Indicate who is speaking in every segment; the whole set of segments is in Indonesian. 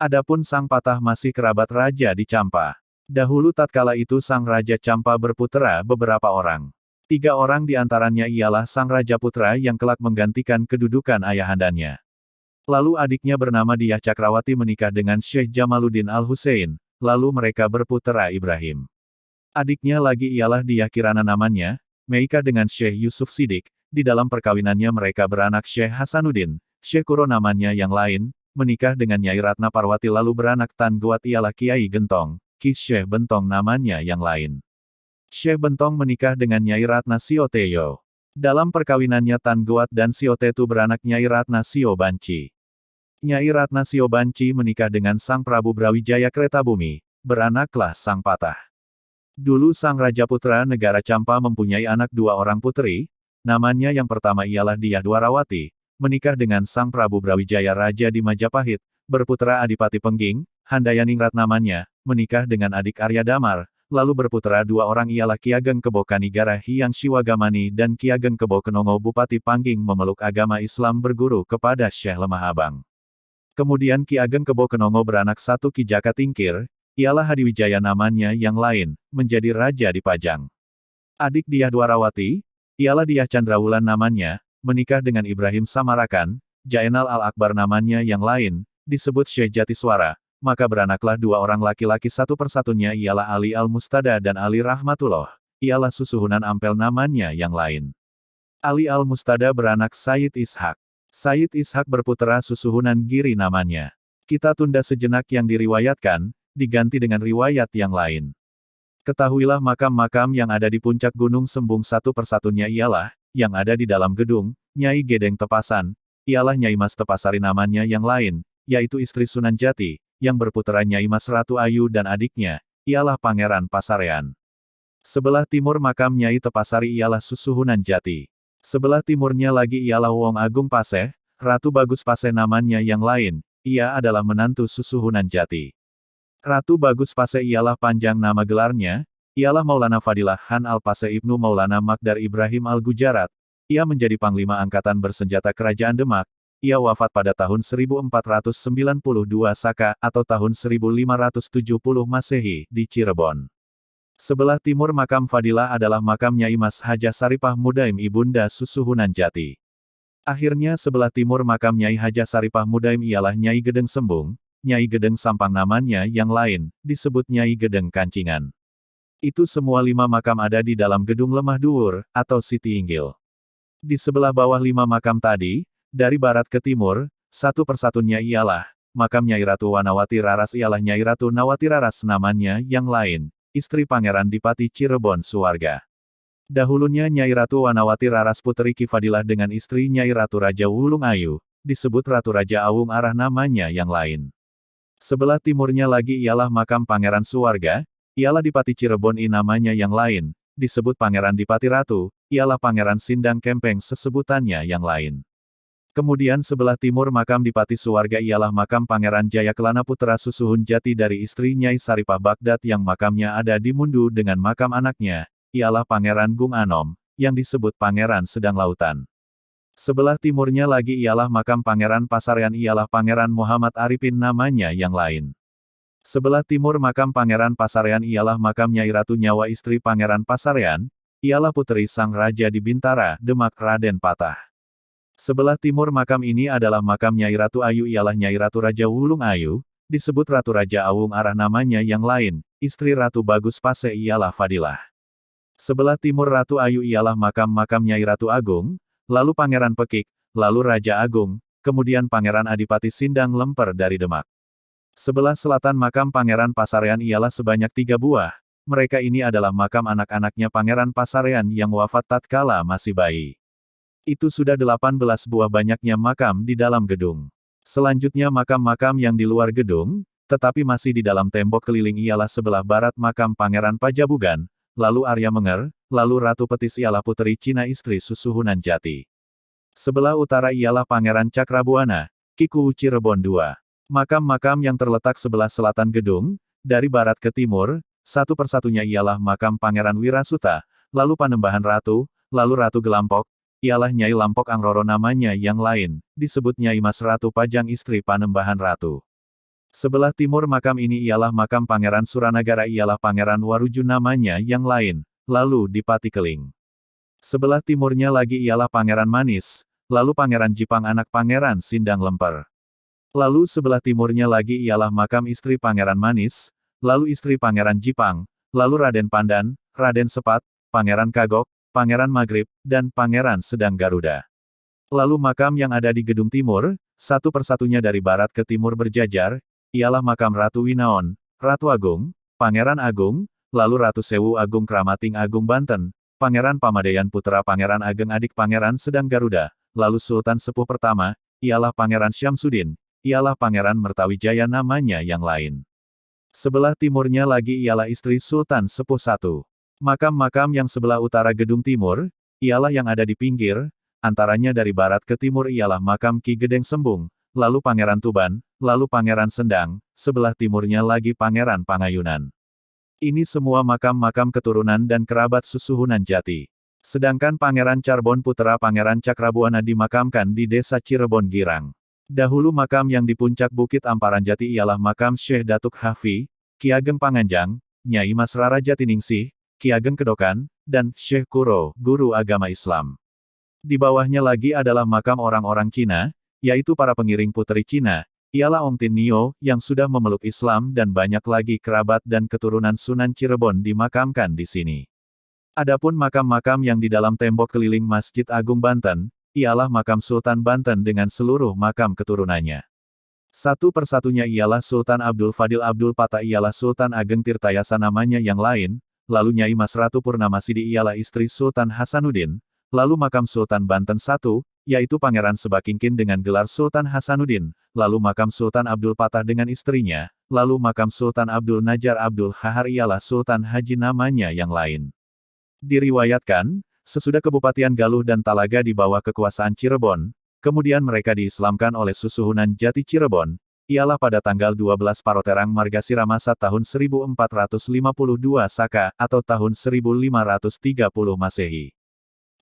Speaker 1: Adapun Sang Patah masih kerabat Raja di Campa. Dahulu tatkala itu Sang Raja Campa berputera beberapa orang. 3 orang di antaranya ialah Sang Raja Putra yang kelak menggantikan kedudukan ayahandanya. Lalu adiknya bernama Diyah Cakrawati menikah dengan Syekh Jamaluddin Al-Husain, lalu mereka berputera Ibrahim. Adiknya lagi ialah Diyah Kirana namanya, menikah dengan Syekh Yusuf Sidik, di dalam perkawinannya mereka beranak Syekh Hasanuddin, Syekh Kuro namanya yang lain, menikah dengan Nyai Ratna Parwati lalu beranak Tan Goat ialah Kiai Gentong, Ki Syekh Bentong namanya yang lain. Syekh Bentong menikah dengan Nyai Ratna Sioteyo. Dalam perkawinannya Tan Goat dan Siotetu beranak Nyai Ratna Sio Banci. Nyai Ratna Sio Banci menikah dengan Sang Prabu Brawijaya Kretabumi, beranaklah Sang Patah. Dulu Sang Raja Putra Negara Campa mempunyai anak 2 orang putri, namanya yang pertama ialah Diyah Dwarawati, menikah dengan Sang Prabu Brawijaya Raja di Majapahit, berputera Adipati Pengging, Handayaningrat namanya, menikah dengan adik Arya Damar, lalu berputera 2 orang ialah Ki Ageng Kebo Kanigara Hyang Shiwagamani dan Ki Ageng Kebo Kenongo Bupati Pangging memeluk agama Islam berguru kepada Syekh Lemah Abang. Kemudian Ki Ageng Kebo Kenongo beranak 1 Ki Jaka Tingkir, ialah Hadiwijaya namanya yang lain, menjadi raja di Pajang. Adik Diyah Dwarawati, ialah Diyah Candrawulan namanya, menikah dengan Ibrahim Samarakan, Jainal Al-Akbar namanya yang lain, disebut Syekh Jatiswara, maka beranaklah 2 orang laki-laki satu persatunya ialah Ali Al-Mustada dan Ali Rahmatullah, ialah susuhunan Ampel namanya yang lain. Ali Al-Mustada beranak Sayyid Ishak. Sayyid Ishak berputera susuhunan Giri namanya. Kita tunda sejenak yang diriwayatkan, diganti dengan riwayat yang lain. Ketahuilah makam-makam yang ada di puncak Gunung Sembung satu persatunya ialah, yang ada di dalam gedung, Nyai Gedeng Tepasan, ialah Nyai Mas Tepasari namanya yang lain, yaitu istri Sunan Jati, yang berputera Nyai Mas Ratu Ayu dan adiknya, ialah Pangeran Pasarean. Sebelah timur makam Nyai Tepasari ialah susuhunan Jati. Sebelah timurnya lagi ialah Wong Agung Paseh, Ratu Bagus Paseh namanya yang lain, ia adalah menantu susuhunan Jati. Ratu Bagus Paseh ialah panjang nama gelarnya, ialah Maulana Fadilah Khan Al-Paseh Ibnu Maulana Makdar Ibrahim Al-Gujarat, ia menjadi Panglima Angkatan Bersenjata Kerajaan Demak. Ia wafat pada tahun 1492 Saka atau tahun 1570 Masehi di Cirebon. Sebelah timur makam Fadilah adalah makam Nyai Mas Hajah Saripah Mudaim Ibunda Susuhunan Jati. Akhirnya sebelah timur makam Nyai Hajah Saripah Mudaim ialah Nyai Gedeng Sembung, Nyai Gedeng Sampang namanya yang lain, disebut Nyai Gedeng Kancingan. Itu semua 5 makam ada di dalam gedung Lemah Duwur, atau Siti Inggil. Di sebelah bawah 5 makam tadi, dari barat ke timur, satu persatunya ialah, makam Nyai Ratu Wanawati Raras ialah Nyai Ratu Nawati Raras namanya yang lain, istri Pangeran Dipati Cirebon Suwarga. Dahulunya Nyai Ratu Wanawati Raras putri Ki Fadilah dengan istri Nyai Ratu Raja Wulung Ayu, disebut Ratu Raja Awung Arah namanya yang lain. Sebelah timurnya lagi ialah makam Pangeran Suwarga, ialah Dipati Cirebon I namanya yang lain, disebut Pangeran Dipati Ratu, ialah Pangeran Sindang Kempeng sesebutannya yang lain. Kemudian sebelah timur makam Dipati Suwarga ialah makam Pangeran Jayakelana Putra Susuhun Jati dari istri Nyai Saripah Baghdad yang makamnya ada di Mundu dengan makam anaknya, ialah Pangeran Gung Anom, yang disebut Pangeran Sedang Lautan. Sebelah timurnya lagi ialah makam Pangeran Pasarean ialah Pangeran Muhammad Arifin namanya yang lain. Sebelah timur makam Pangeran Pasarean ialah makam Nyai Ratu Nyawa istri Pangeran Pasarean, ialah putri Sang Raja di Bintara, Demak Raden Patah. Sebelah timur makam ini adalah makam Nyai Ratu Ayu ialah Nyai Ratu Raja Wulung Ayu, disebut Ratu Raja Awung Arah namanya yang lain, istri Ratu Bagus Paseh ialah Fadilah. Sebelah timur Ratu Ayu ialah makam-makam Nyai Ratu Agung, lalu Pangeran Pekik, lalu Raja Agung, kemudian Pangeran Adipati Sindang Lemper dari Demak. Sebelah selatan makam Pangeran Pasarean ialah sebanyak 3 buah, mereka ini adalah makam anak-anaknya Pangeran Pasarean yang wafat tatkala masih bayi. Itu sudah 18 buah banyaknya makam di dalam gedung. Selanjutnya makam-makam yang di luar gedung, tetapi masih di dalam tembok keliling ialah sebelah barat makam Pangeran Pajabugan, lalu Arya Menger, lalu Ratu Petis ialah putri Cina istri Susuhunan Jati. Sebelah utara ialah Pangeran Cakrabuana, Kiku Cirebon II. Makam-makam yang terletak sebelah selatan gedung, dari barat ke timur, satu persatunya ialah makam Pangeran Wirasuta, lalu Panembahan Ratu, lalu Ratu Gelampok, ialah Nyai Lampok Angroro namanya yang lain, disebut Nyai Mas Ratu Pajang istri Panembahan Ratu. Sebelah timur makam ini ialah makam Pangeran Suranagara ialah Pangeran Waruju namanya yang lain, lalu di Pati Keling. Sebelah timurnya lagi ialah Pangeran Manis, lalu Pangeran Jipang anak Pangeran Sindang Lemper. Lalu sebelah timurnya lagi ialah makam istri Pangeran Manis, lalu istri Pangeran Jipang, lalu Raden Pandan, Raden Sepat, Pangeran Kagok, Pangeran Maghrib, dan Pangeran Sedang Garuda. Lalu makam yang ada di Gedung Timur, satu persatunya dari barat ke timur berjajar, ialah makam Ratu Winaon, Ratu Agung, Pangeran Agung, lalu Ratu Sewu Agung Kramating Agung Banten, Pangeran Pamadeyan Putra Pangeran Ageng adik Pangeran Sedang Garuda, lalu Sultan Sepuh pertama, ialah Pangeran Syamsuddin, ialah Pangeran Mertawijaya namanya yang lain. Sebelah timurnya lagi ialah istri Sultan Sepuh I. Makam-makam yang sebelah utara Gedung Timur, ialah yang ada di pinggir, antaranya dari barat ke timur ialah makam Ki Gedeng Sembung, lalu Pangeran Tuban, lalu Pangeran Sendang, sebelah timurnya lagi Pangeran Pangayunan. Ini semua makam-makam keturunan dan kerabat susuhunan Jati. Sedangkan Pangeran Charbon Putra Pangeran Cakrabuana dimakamkan di Desa Cirebon Girang. Dahulu makam yang di puncak Bukit Amparan Jati ialah makam Syekh Datuk Hafi, Ki Ageng Panganjang, Nyai Mas Rara Jatiningsih, Ki Ageng Kedokan, dan Syekh Kuro, guru agama Islam. Di bawahnya lagi adalah makam orang-orang Cina, yaitu para pengiring puteri Cina, ialah Ong Tin Nio, yang sudah memeluk Islam dan banyak lagi kerabat dan keturunan Sunan Cirebon dimakamkan di sini. Adapun makam-makam yang di dalam tembok keliling Masjid Agung Banten, ialah makam Sultan Banten dengan seluruh makam keturunannya. Satu persatunya ialah Sultan Abdul Fadil Abdul Patah ialah Sultan Ageng Tirtayasa namanya yang lain, lalu Nyai Mas Ratu Purnamasidi ialah istri Sultan Hasanuddin, lalu makam Sultan Banten I, yaitu Pangeran Sebakingkin dengan gelar Sultan Hasanuddin, lalu makam Sultan Abdul Patah dengan istrinya, lalu makam Sultan Abdul Najar Abdul Hahar ialah Sultan Haji namanya yang lain. Diriwayatkan, sesudah Kebupatian Galuh dan Talaga di bawah kekuasaan Cirebon, kemudian mereka diislamkan oleh susuhunan Jati Cirebon, ialah pada tanggal 12 Paroterang Margasira masa tahun 1452 Saka, atau tahun 1530 Masehi.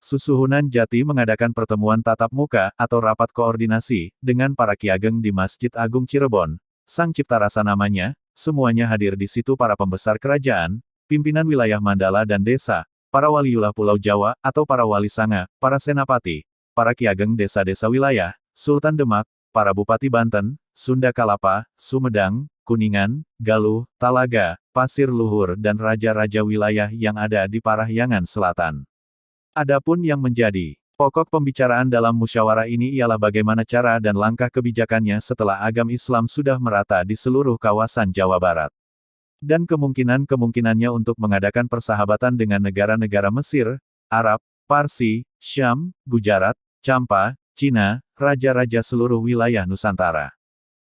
Speaker 1: Susuhunan Jati mengadakan pertemuan tatap muka, atau rapat koordinasi, dengan para Ki Ageng di Masjid Agung Cirebon, Sang Cipta Rasa namanya, semuanya hadir di situ para pembesar kerajaan, pimpinan wilayah Mandala dan desa, para waliullah Pulau Jawa, atau para wali sanga, para senapati, para Ki Ageng desa-desa wilayah, Sultan Demak, para Bupati Banten, Sunda Kalapa, Sumedang, Kuningan, Galuh, Talaga, Pasir Luhur dan raja-raja wilayah yang ada di Parahyangan Selatan. Adapun yang menjadi pokok pembicaraan dalam musyawarah ini ialah bagaimana cara dan langkah kebijakannya setelah agama Islam sudah merata di seluruh kawasan Jawa Barat. Dan kemungkinan-kemungkinannya untuk mengadakan persahabatan dengan negara-negara Mesir, Arab, Parsi, Syam, Gujarat, Campa, Cina, raja-raja seluruh wilayah Nusantara.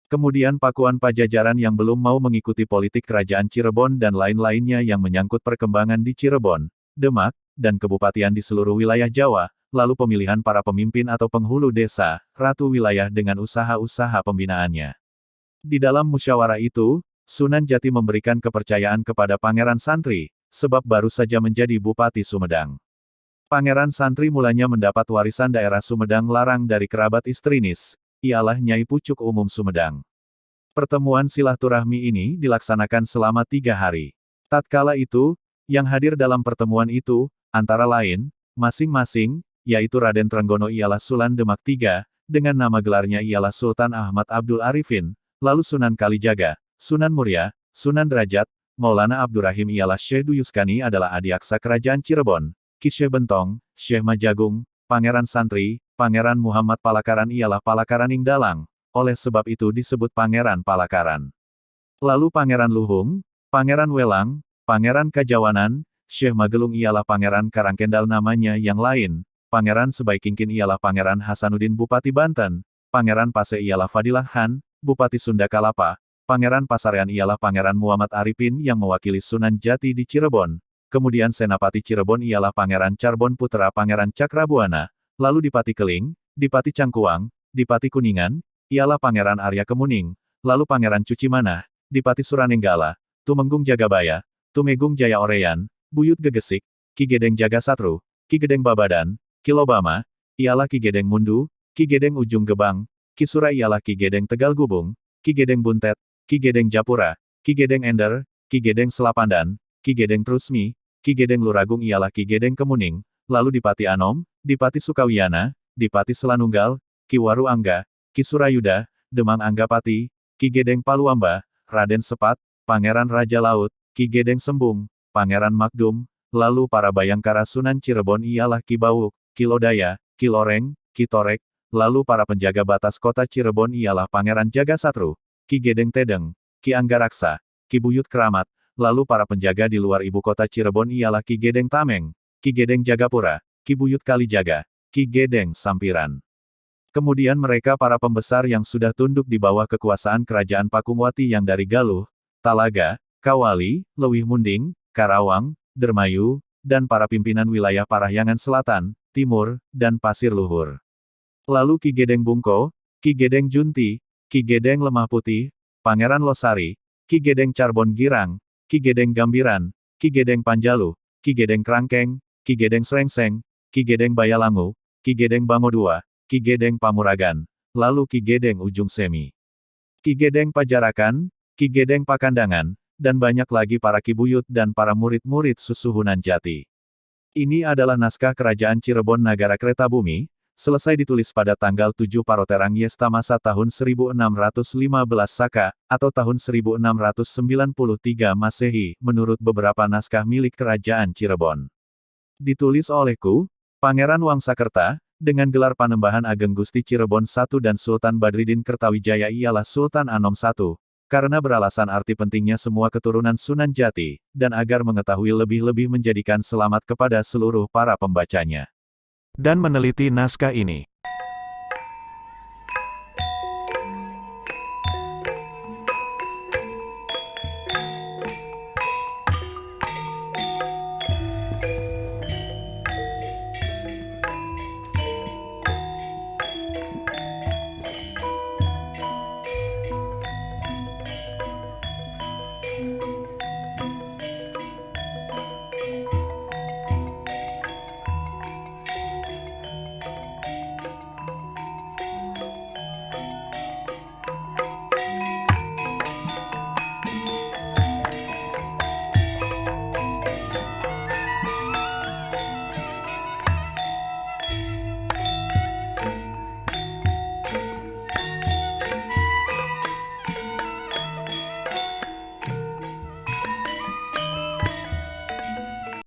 Speaker 1: Kemudian Pakuan Pajajaran yang belum mau mengikuti politik kerajaan Cirebon dan lain-lainnya yang menyangkut perkembangan di Cirebon, Demak, dan kebupatian di seluruh wilayah Jawa, lalu pemilihan para pemimpin atau penghulu desa, ratu wilayah dengan usaha-usaha pembinaannya. Di dalam musyawarah itu, Sunan Jati memberikan kepercayaan kepada Pangeran Santri, sebab baru saja menjadi Bupati Sumedang. Pangeran Santri mulanya mendapat warisan daerah Sumedang Larang dari kerabat istrinis, ialah Nyai Pucuk Umum Sumedang. Pertemuan silaturahmi ini dilaksanakan selama 3 hari. Tatkala itu, yang hadir dalam pertemuan itu, antara lain, masing-masing, yaitu Raden Trenggono ialah Sulan Demak III, dengan nama gelarnya ialah Sultan Ahmad Abdul Arifin, lalu Sunan Kalijaga, Sunan Muria, Sunan Derajat, Maulana Abdurrahim ialah Syekh Duyuskani adalah adiaksa Kerajaan Cirebon, Ki Syekh Bentong, Syekh Majagung, Pangeran Santri, Pangeran Muhammad Palakaran ialah Palakaraning Dalang, oleh sebab itu disebut Pangeran Palakaran. Lalu Pangeran Luhung, Pangeran Welang, Pangeran Kajawanan, Syekh Magelung ialah Pangeran Karangkendal namanya yang lain, Pangeran Sebaikingkin ialah Pangeran Hasanuddin Bupati Banten, Pangeran Pase ialah Fadilah Khan, Bupati Sunda Kalapa, Pangeran Pasarean ialah Pangeran Muhammad Arifin yang mewakili Sunan Jati di Cirebon, kemudian Senapati Cirebon ialah Pangeran Charbon Putra Pangeran Cakrabuana, lalu Dipati Keling, Dipati Cangkuang, Dipati Kuningan, ialah Pangeran Arya Kemuning, lalu Pangeran Cucimanah, Dipati Suranenggala, Tumenggung Jagabaya, Tumenggung Jaya Oreyan, Buyut Gegesik, Ki Gedeng Jagasatru, Ki Gedeng Babadan, Ki Lobama, ialah Ki Gedeng Mundu, Ki Gedeng Ujung Gebang, Ki Sura ialah Ki Gedeng Tegal Gubung, Ki Gedeng Buntet, Ki Gedeng Japura, Ki Gedeng Ender, Ki Gedeng Selapandan, Ki Gedeng Trusmi, Ki Gedeng Luragung ialah Ki Gedeng Kemuning, lalu Dipati Anom, Dipati Sukawiyana, Dipati Selanunggal, Ki Waru Angga, Ki Surayuda, Demang Anggapati, Ki Gedeng Paluamba, Raden Sepat, Pangeran Raja Laut, Ki Gedeng Sembung, Pangeran Makdum, lalu para Bayangkara Sunan Cirebon ialah Ki Bawuk, Ki Lodaya, Ki Loreng, Ki Torek, lalu para penjaga batas kota Cirebon ialah Pangeran Jagasatru, Ki Gedeng Tedeng, Ki Anggaraksa, Ki Buyut Keramat, lalu para penjaga di luar ibu kota Cirebon ialah Ki Gedeng Tameng, Ki Gedeng Jagapura, Ki Buyut Kalijaga, Ki Gedeng Sampiran. Kemudian mereka para pembesar yang sudah tunduk di bawah kekuasaan kerajaan Pakungwati yang dari Galuh, Talaga, Kawali, Lewih Munding, Karawang, Dermayu, dan para pimpinan wilayah Parahyangan Selatan, Timur, dan Pasir Luhur. Lalu Ki Gedeng Bungko, Ki Gedeng Junti, Ki Gedeng Lemah Putih, Pangeran Losari, Ki Gedeng Carbon Girang, Ki Gedeng Gambiran, Ki Gedeng Panjalu, Ki Gedeng Krangkeng, Ki Gedeng Srengseng, Ki Gedeng Bayalangu, Ki Gedeng Bangodua, Ki Gedeng Pamuragan, lalu Ki Gedeng Ujung Semi, Ki Gedeng Pajarakan, Ki Gedeng Pakandangan, dan banyak lagi para Ki Buyut dan para murid-murid Susuhunan Jati. Ini adalah naskah Kerajaan Cirebon Nagara Kertabumi, selesai ditulis pada tanggal 7 Paroterang Yesta Masa tahun 1615 Saka, atau tahun 1693 Masehi, menurut beberapa naskah milik Kerajaan Cirebon. Ditulis olehku, Pangeran Wangsakerta, dengan gelar Panembahan Ageng Gusti Cirebon I dan Sultan Badridin Kertawijaya ialah Sultan Anom I, karena beralasan arti pentingnya semua keturunan Sunan Jati, dan agar mengetahui lebih-lebih menjadikan selamat kepada seluruh para pembacanya. Dan meneliti naskah ini.